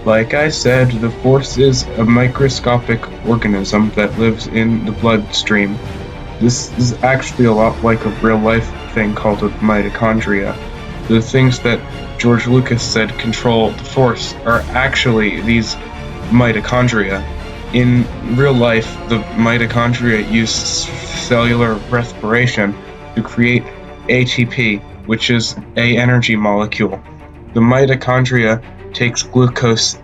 Like I said, the Force is a microscopic organism that lives in the bloodstream. This is actually a lot like a real-life thing called a mitochondria. The things that George Lucas said control the Force are actually these mitochondria. In real life, the mitochondria use cellular respiration to create ATP, which is an energy molecule. The mitochondria takes glucose,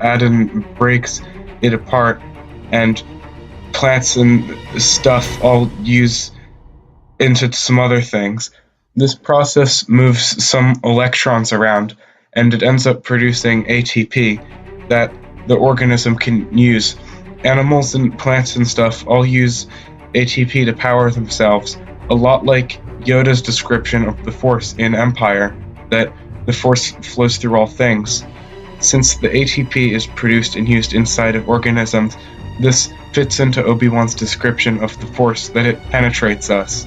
breaks it apart, and plants and stuff all use into some other things. This process moves some electrons around, and it ends up producing ATP that the organism can use. Animals and plants and stuff all use ATP to power themselves, a lot like Yoda's description of the Force in Empire, that the Force flows through all things. Since the ATP is produced and used inside of organisms, this fits into Obi-Wan's description of the Force, that it penetrates us.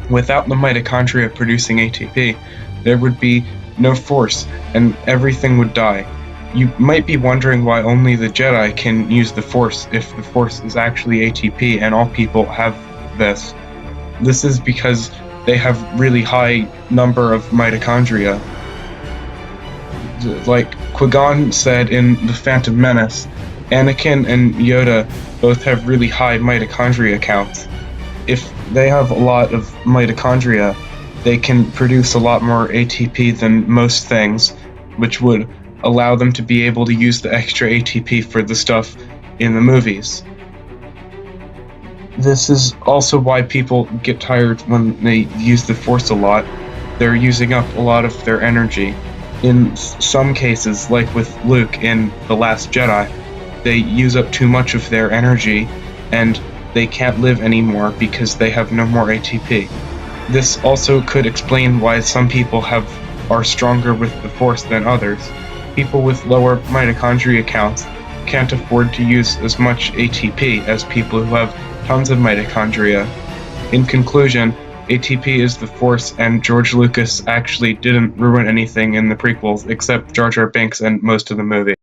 Without the mitochondria producing ATP, there would be no Force, and everything would die. You might be wondering why only the Jedi can use the Force if the Force is actually ATP and all people have this. This is because they have really high number of mitochondria. Like Qui-Gon said in The Phantom Menace, Anakin and Yoda both have really high mitochondria counts. If they have a lot of mitochondria, they can produce a lot more ATP than most things, which would allow them to be able to use the extra ATP for the stuff in the movies. This is also why people get tired when they use the Force a lot. They're using up a lot of their energy. In some cases, like with Luke in The Last Jedi, they use up too much of their energy and they can't live anymore because they have no more ATP. This also could explain why some people are stronger with the Force than others. People with lower mitochondria counts can't afford to use as much ATP as people who have tons of mitochondria. In conclusion, ATP is the Force, and George Lucas actually didn't ruin anything in the prequels except Jar Jar Binks and most of the movie.